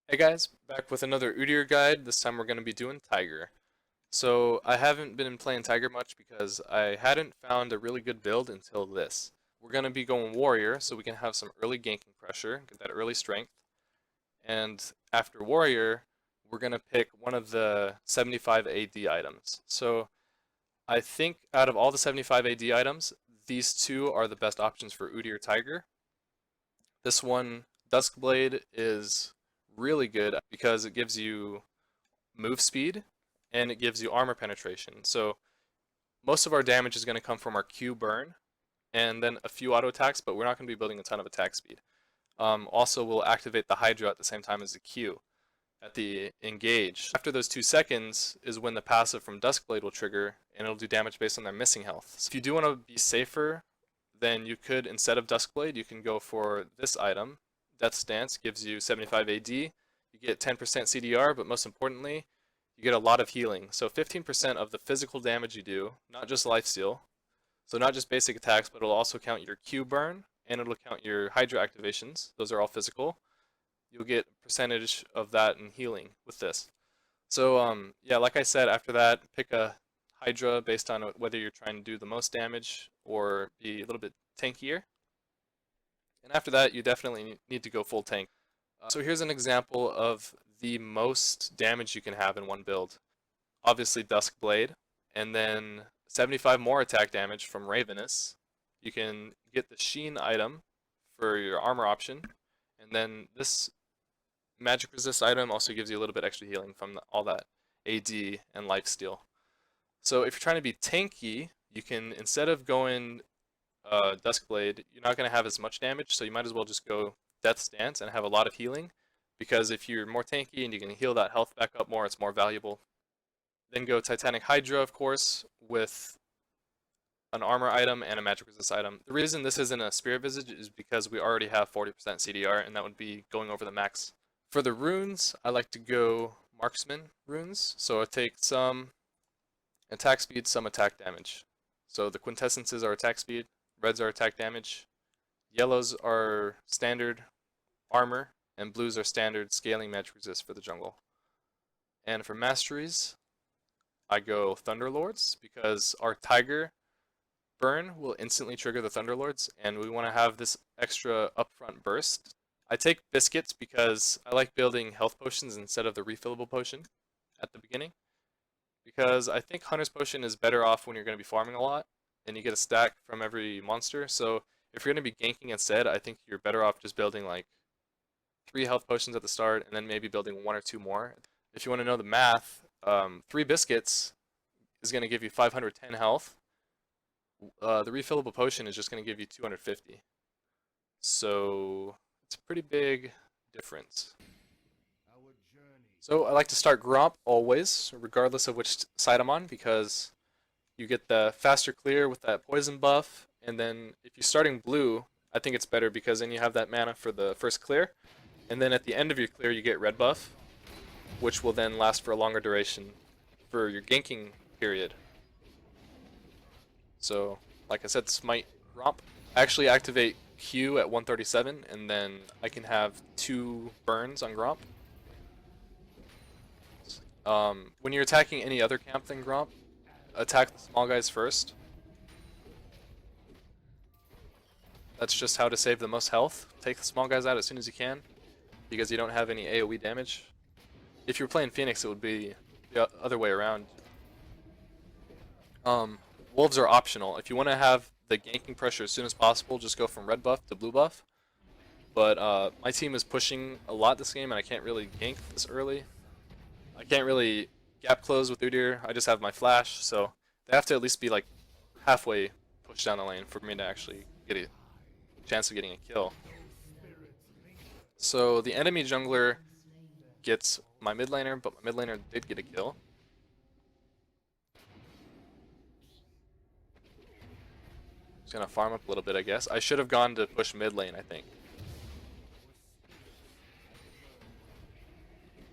Hey guys, back with another Udyr guide. This time we're going to be doing Tiger. So I haven't been playing Tiger much because I hadn't found a really good build until this. We're going to be going Warrior so we can have some early ganking pressure, get that early strength. And after Warrior, we're going to pick one of the 75 AD items. So I think out of all the 75 AD items, these two are the best options for Udyr Tiger. This one, Duskblade, is really good because it gives you move speed and it gives you armor penetration. So most of our damage is going to come from our Q burn and then a few auto attacks, but we're not going to be building a ton of attack speed. Also, we'll activate the Hydra at the same time as the Q at the engage. After those 2 seconds is when the passive from Duskblade will trigger and it'll do damage based on their missing health. So if you do want to be safer, then you could, instead of Duskblade, you can go for this item. Death's Dance gives you 75 AD. You get 10% CDR, but most importantly, you get a lot of healing. So 15% of the physical damage you do, not just lifesteal, so not just basic attacks, but it'll also count your Q burn, and it'll count your Hydra activations. Those are all physical. You'll get a percentage of that in healing with this. So yeah, like I said, after that, pick a Hydra based on whether you're trying to do the most damage or be a little bit tankier. And after that, you definitely need to go full tank. So here's an example of the most damage you can have in one build. Obviously Dusk Blade, and then 75 more attack damage from Ravenous. You can get the Sheen item for your armor option, and then this magic resist item also gives you a little bit extra healing from all that AD and lifesteal. So if you're trying to be tanky, you can, instead of going Duskblade, you're not going to have as much damage, so you might as well just go Death's Dance and have a lot of healing, because if you're more tanky and you can heal that health back up more, it's more valuable. Then go Titanic Hydra, of course, with an armor item and a magic resist item. The reason this isn't a Spirit Visage is because we already have 40% CDR, and that would be going over the max. For the runes, I like to go Marksman runes, so I take some attack speed, some attack damage. So the quintessences are attack speed, reds are attack damage, yellows are standard armor, and blues are standard scaling magic resist for the jungle. And for masteries, I go Thunderlords because our Tiger burn will instantly trigger the Thunderlords, and we want to have this extra upfront burst. I take Biscuits because I like building health potions instead of the refillable potion at the beginning, because I think Hunter's Potion is better off when you're going to be farming a lot, and you get a stack from every monster. So if you're going to be ganking instead, I think you're better off just building like 3 health potions at the start, and then maybe building 1 or 2 more. If you want to know the math, 3 biscuits is going to give you 510 health. The refillable potion is just going to give you 250. So it's a pretty big difference. So I like to start Gromp always, regardless of which side I'm on, because you get the faster clear with that poison buff, and then if you're starting blue, I think it's better because then you have that mana for the first clear, and then at the end of your clear you get red buff, which will then last for a longer duration for your ganking period. So, like I said, Smite Gromp. I actually activate Q at 137, and then I can have 2 burns on Gromp. When you're attacking any other camp than Gromp, attack the small guys first. That's just how to save the most health. Take the small guys out as soon as you can, because you don't have any AoE damage. If you're playing Phoenix, it would be the other way around. Wolves are optional. If you want to have the ganking pressure as soon as possible, just go from red buff to blue buff. But my team is pushing a lot this game, and I can't really gank this early. I can't really gap close with Udyr. I just have my flash, so they have to at least be like halfway pushed down the lane for me to actually get a chance of getting a kill. So the enemy jungler gets my mid laner, but my mid laner did get a kill. Just gonna farm up a little bit, I guess. I should have gone to push mid lane, I think.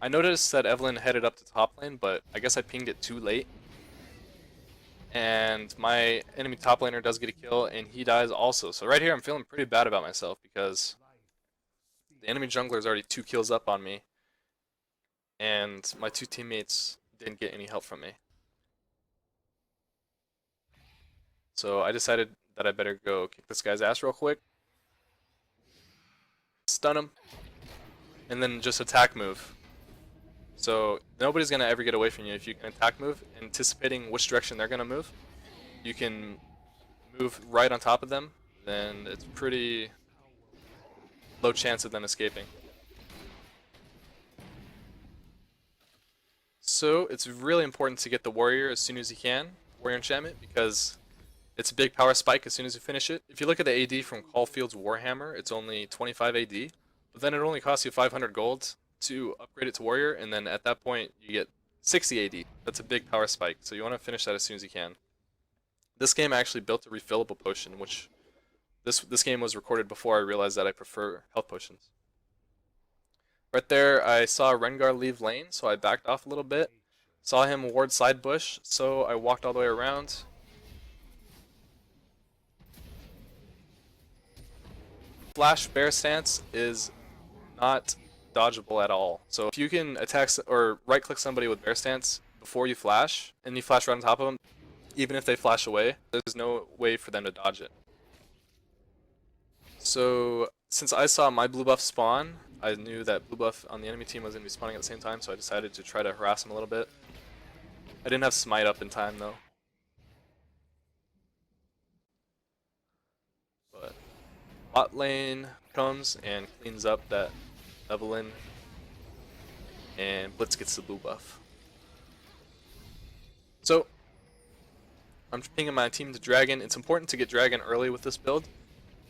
I noticed that Evelyn headed up to top lane, but I guess I pinged it too late. And my enemy top laner does get a kill, and he dies also. So right here I'm feeling pretty bad about myself because the enemy jungler is already 2 kills up on me. and my two teammates didn't get any help from me. So I decided that I better go kick this guy's ass real quick, stun him, and then just attack move. So nobody's gonna ever get away from you if you can attack move, anticipating which direction they're gonna move. You can move right on top of them, then it's pretty low chance of them escaping. So it's really important to get the warrior as soon as you can, warrior enchantment, because it's a big power spike as soon as you finish it. If you look at the AD from Caulfield's Warhammer, it's only 25 AD, but then it only costs you 500 gold to upgrade it to warrior, and then at that point you get 60 AD. That's a big power spike, so you want to finish that as soon as you can. This game actually built a refillable potion, which this game was recorded before I realized that I prefer health potions. Right there, I saw Rengar leave lane, so I backed off a little bit. Saw him ward side bush, so I walked all the way around. Flash bear stance is not dodgeable at all. So if you can attack or right click somebody with bear stance before you flash, and you flash right on top of them, even if they flash away, there's no way for them to dodge it. So since I saw my blue buff spawn, I knew that blue buff on the enemy team was going to be spawning at the same time, so I decided to try to harass him a little bit. I didn't have smite up in time though. But bot lane comes and cleans up that Evelyn, and Blitz gets the blue buff. So I'm pinging my team to Dragon. It's important to get Dragon early with this build.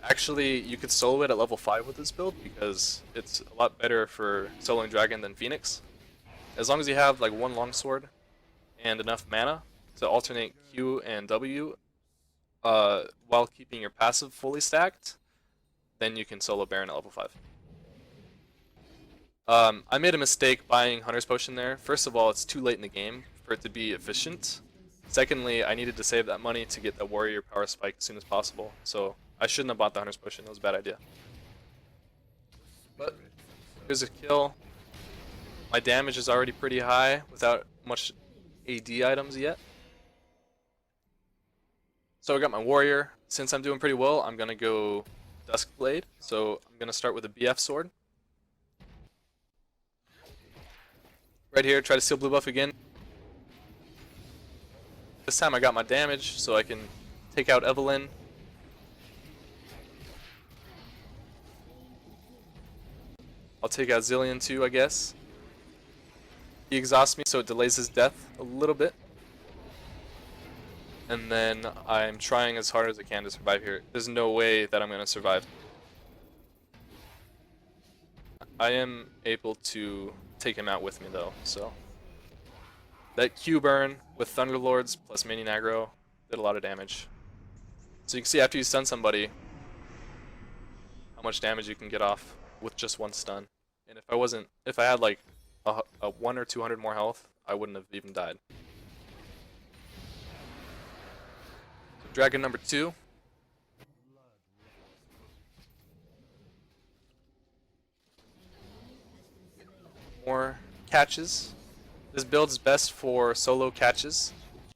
Actually, you could solo it at level 5 with this build because it's a lot better for soloing Dragon than Phoenix. As long as you have like one longsword and enough mana to alternate Q and W while keeping your passive fully stacked, then you can solo Baron at level 5. I made a mistake buying Hunter's Potion there. First of all, it's too late in the game for it to be efficient. Secondly, I needed to save that money to get the warrior power spike as soon as possible, so I shouldn't have bought the Hunter's Potion. It was a bad idea. But here's a kill. My damage is already pretty high without much AD items yet. So I got my warrior. Since I'm doing pretty well, I'm gonna go Duskblade. So I'm gonna start with a BF sword. Right here, try to steal blue buff again. This time I got my damage, so I can take out Evelyn. I'll take out Zillion too, I guess. He exhausts me, so it delays his death a little bit. And then I'm trying as hard as I can to survive here. There's no way that I'm going to survive. I am able to take him out with me though, so. That Q burn with Thunderlords plus Minion aggro did a lot of damage. So you can see after you stun somebody, how much damage you can get off with just one stun. And if I had like a 1 or 200 more health, I wouldn't have even died. So Dragon number 2. More catches. This build is best for solo catches.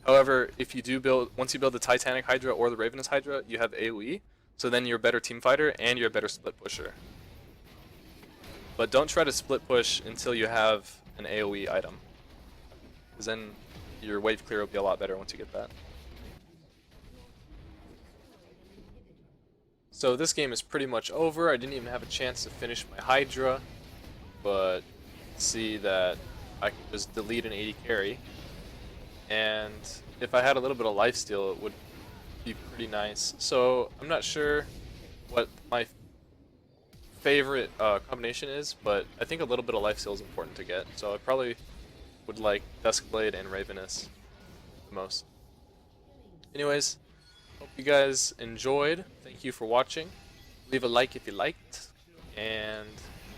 However, if you do once you build the Titanic Hydra or the Ravenous Hydra, you have AoE, so then you're a better team fighter and you're a better split pusher. But don't try to split push until you have an AoE item, because then your wave clear will be a lot better once you get that. So this game is pretty much over. I didn't even have a chance to finish my Hydra, but see that I can just delete an 80 carry, and if I had a little bit of lifesteal, it would be pretty nice. So I'm not sure what my favorite combination is, but I think a little bit of lifesteal is important to get, so I probably would like Duskblade and Ravenous the most. Anyways, hope you guys enjoyed. Thank you for watching. Leave a like if you liked, and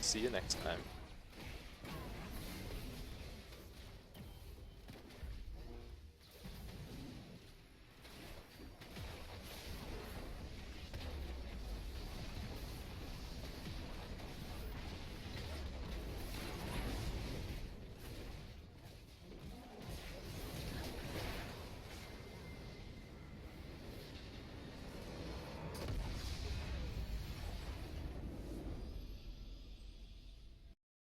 see you next time.